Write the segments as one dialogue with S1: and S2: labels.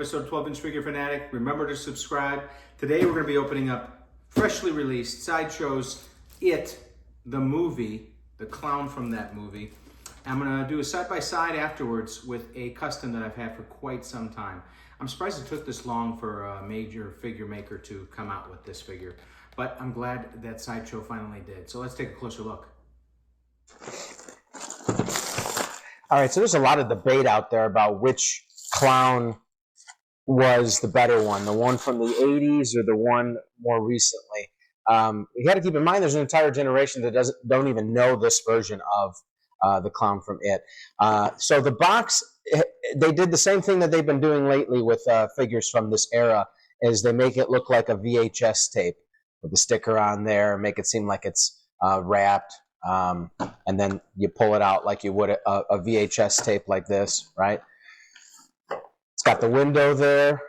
S1: episode 12-inch figure Fanatic. Remember to subscribe. Today we're going to be opening up freshly released Sideshow's It, the movie, the clown from that movie. I'm going to do a side-by-side afterwards with a custom that I've had for quite some time. I'm surprised it took this long for a major figure maker to come out with this figure, but I'm glad that Sideshow finally did. So let's take a closer look.
S2: All right, so there's a lot of debate out there about which clown was the better one, the one from the 80s or the one more recently. You got to keep in mind there's an entire generation that don't even know this version of the clown from It. So the box, they did the same thing that they've been doing lately with figures from this era, is they make it look like a VHS tape with the sticker on there, make it seem like it's wrapped. And then you pull it out like you would a VHS tape like this, right? It's got the window there.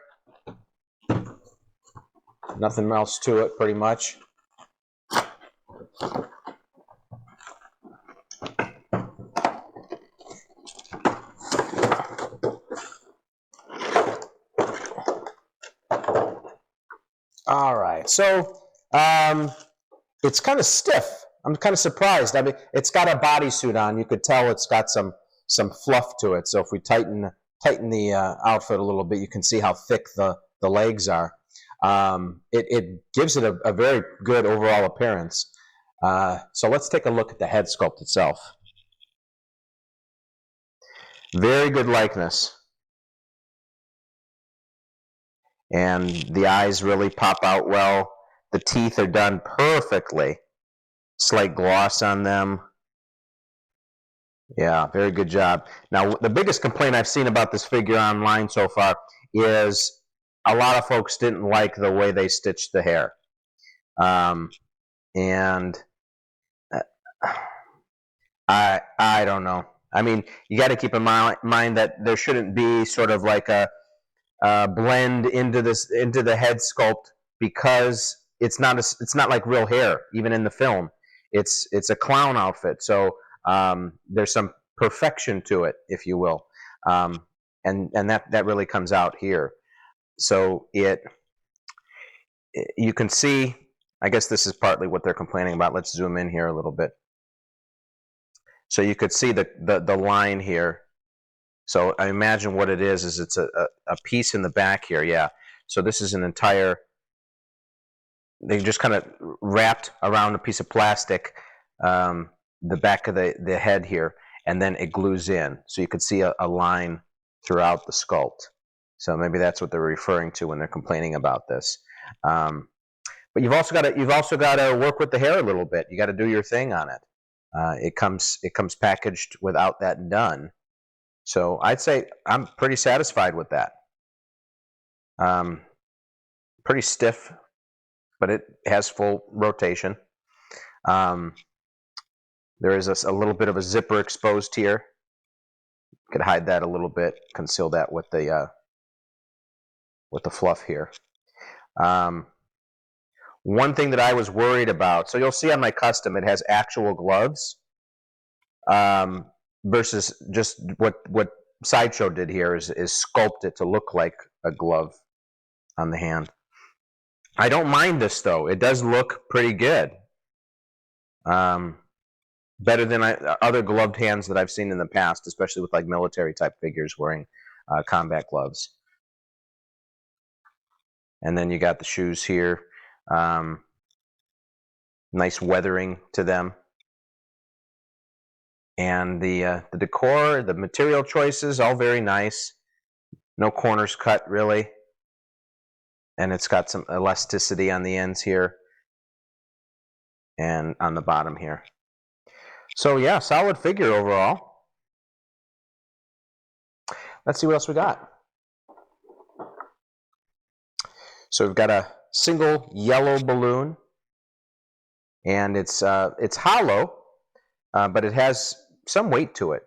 S2: Nothing else to it, pretty much. All right, so it's kind of stiff. I'm kind of surprised. I mean, it's got a bodysuit on. You could tell it's got some fluff to it. So if we tighten the outfit a little bit, you can see how thick the legs are. It gives it a very good overall appearance. So let's take a look at the head sculpt itself. Very good likeness. And the eyes really pop out well. The teeth are done perfectly. Slight gloss on them. Yeah, very good job. Now, the biggest complaint I've seen about this figure online so far is a lot of folks didn't like the way they stitched the hair. And I don't know. I mean, you got to keep in mind that there shouldn't be sort of like a blend into the head sculpt, because it's not like real hair, even in the film. It's a clown outfit, so there's some perfection to it, if you will, and that really comes out here. So you can see, I guess this is partly what they're complaining about. Let's zoom in here a little bit. So you could see the line here. So I imagine what it is it's a piece in the back here, yeah. So this is an entire, they just kind of wrapped around a piece of plastic the back of the head here, and then it glues in. So you could see a line throughout the sculpt. So maybe that's what they're referring to when they're complaining about this. But you've also got to work with the hair a little bit. You got to do your thing on it. It comes packaged without that done. So I'd say I'm pretty satisfied with that. Pretty stiff, but it has full rotation. There is a little bit of a zipper exposed here. Could hide that a little bit, conceal that with the fluff here. One thing that I was worried about, so you'll see on my custom, it has actual gloves, versus just what Sideshow did here is sculpt it to look like a glove on the hand. I don't mind this, though. It does look pretty good. Better than other gloved hands that I've seen in the past, especially with like military type figures wearing combat gloves. And then you got the shoes here. Nice weathering to them. And the decor, the material choices, all very nice. No corners cut, really. And it's got some elasticity on the ends here and on the bottom here. So yeah, solid figure overall. Let's see what else we got. So we've got a single yellow balloon, and it's hollow, but it has some weight to it.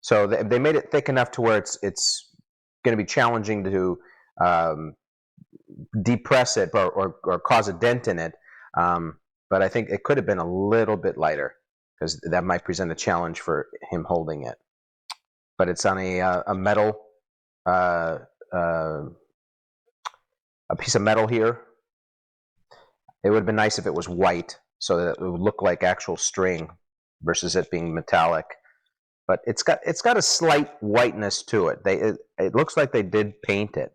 S2: So they made it thick enough to where it's going to be challenging to depress it or cause a dent in it. But I think it could have been a little bit lighter, because that might present a challenge for him holding it. But it's on a metal a piece of metal here. It would have been nice if it was white, so that it would look like actual string versus it being metallic. But it's got a slight whiteness to it. It looks like they did paint it,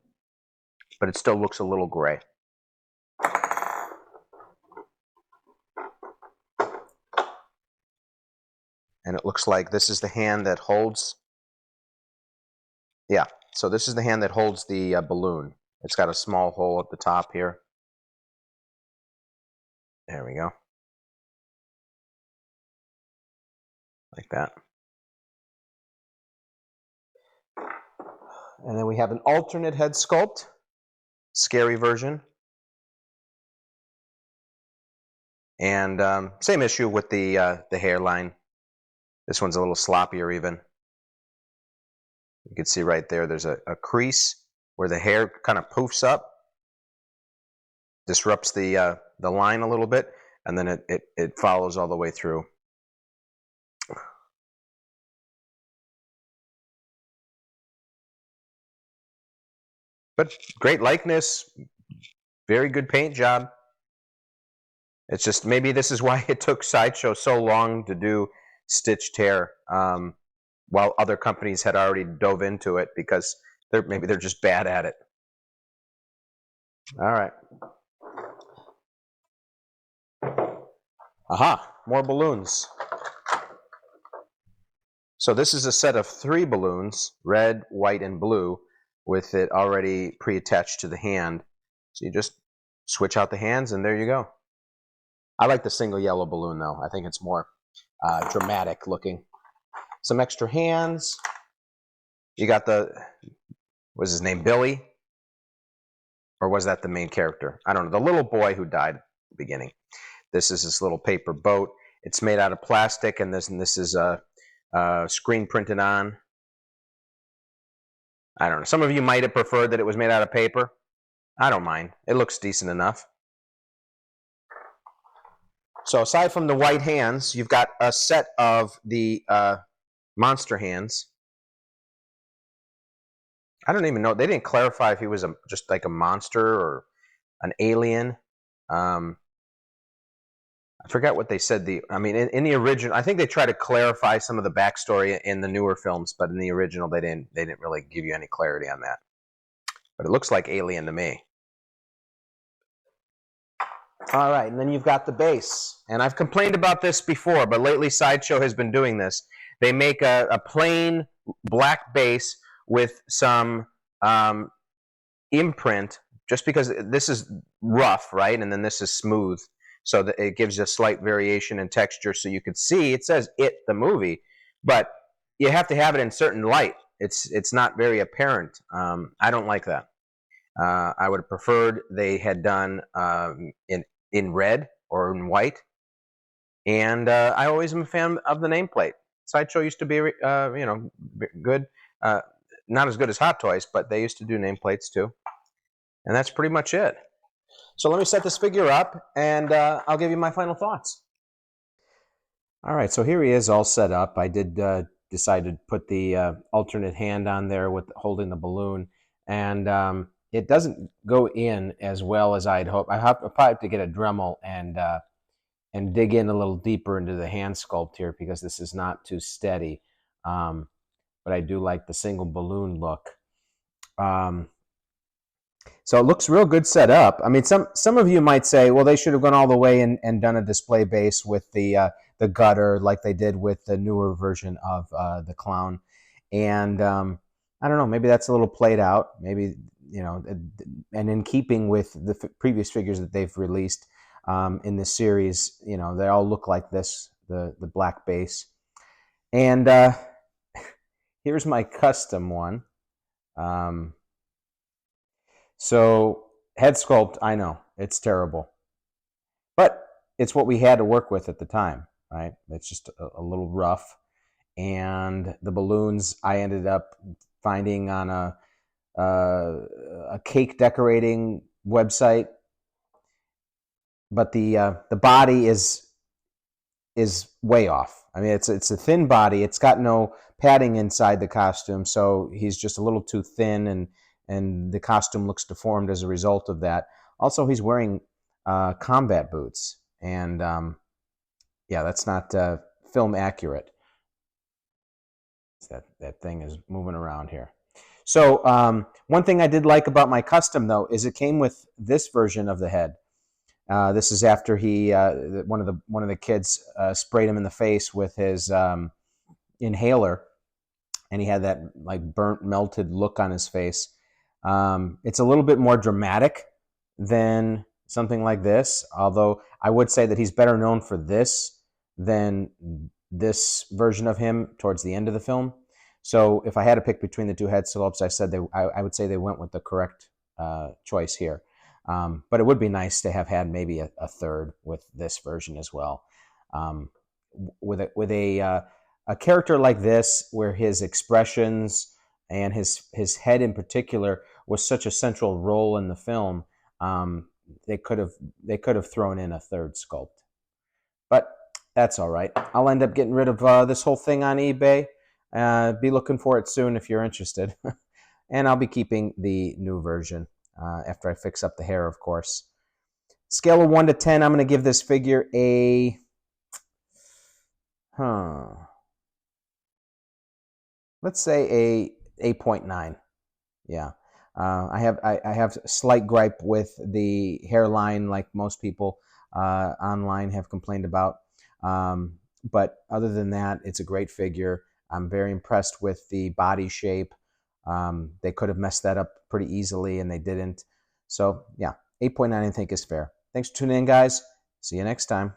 S2: but it still looks a little gray. And it looks like this is the hand that holds. Yeah, so this is the hand that holds the balloon. It's got a small hole at the top here. There we go. Like that. And then we have an alternate head sculpt, scary version. And same issue with the hairline. This one's a little sloppier even. You can see right there, there's a crease where the hair kind of poofs up, disrupts the line a little bit, and then it follows all the way through. But great likeness, very good paint job. It's just maybe this is why it took Sideshow so long to do stitched hair, while other companies had already dove into it, because maybe they're just bad at it. All right. Aha, more balloons. So this is a set of 3 balloons, red, white, and blue, with it already pre-attached to the hand. So you just switch out the hands, and there you go. I like the single yellow balloon, though. I think it's more dramatic looking. Some extra hands. You got was his name Billy? Or was that the main character? I don't know. The little boy who died at the beginning. This is this little paper boat. It's made out of plastic, and this is screen printed on. I don't know. Some of you might have preferred that it was made out of paper. I don't mind. It looks decent enough. So aside from the white hands, you've got a set of the monster hands. I don't even know. They didn't clarify if he was just like a monster or an alien. I forgot what they said. I mean, in the original, I think they tried to clarify some of the backstory in the newer films, but in the original, they didn't really give you any clarity on that. But it looks like alien to me. All right, and then you've got the base. And I've complained about this before, but lately Sideshow has been doing this. They make a plain black base with some imprint, just because this is rough, right? And then this is smooth. So that it gives you a slight variation in texture, so you could see, it says "It," the movie, but you have to have it in certain light. It's not very apparent. I don't like that. I would have preferred they had done in red or in white. And I always am a fan of the nameplate. Sideshow used to be, good. Not as good as Hot Toys, but they used to do nameplates too. And that's pretty much it. So let me set this figure up, and I'll give you my final thoughts. All right, so here he is all set up. I did decide to put the alternate hand on there with holding the balloon, and it doesn't go in as well as I'd hoped. I probably have to get a Dremel and dig in a little deeper into the hand sculpt here, because this is not too steady. But I do like the single balloon look. So it looks real good set up. I mean, some of you might say, well, they should have gone all the way and done a display base with the gutter like they did with the newer version of the clown. And I don't know, maybe that's a little played out. Maybe, and in keeping with the previous figures that they've released in this series, they all look like this, the black base. And here's my custom one. So head sculpt, I know, it's terrible. But it's what we had to work with at the time, right? It's just a little rough. And the balloons I ended up finding on a cake decorating website. But the body is way off. I mean, it's a thin body. It's got no padding inside the costume, so he's just a little too thin, and and the costume looks deformed as a result of that. Also, he's wearing combat boots, and yeah, that's not film accurate. That thing is moving around here. So one thing I did like about my custom, though, is it came with this version of the head. This is after he one of the kids sprayed him in the face with his inhaler, and he had that like burnt, melted look on his face. It's a little bit more dramatic than something like this, although I would say that he's better known for this than this version of him towards the end of the film. So if I had to pick between the two head sculpts, I would say they went with the correct choice here. But it would be nice to have had maybe a third with this version as well. With a character like this, where his expressions and his head in particular was such a central role in the film, they could have thrown in a third sculpt. But that's all right. I'll end up getting rid of this whole thing on eBay. Be looking for it soon if you're interested. And I'll be keeping the new version after I fix up the hair, of course. Scale of 1 to 10, I'm going to give this figure a... let's say a 8.9. Yeah. I have a slight gripe with the hairline, like most people online have complained about. But other than that, it's a great figure. I'm very impressed with the body shape. They could have messed that up pretty easily, and they didn't. So, yeah, 8.9 I think is fair. Thanks for tuning in, guys. See you next time.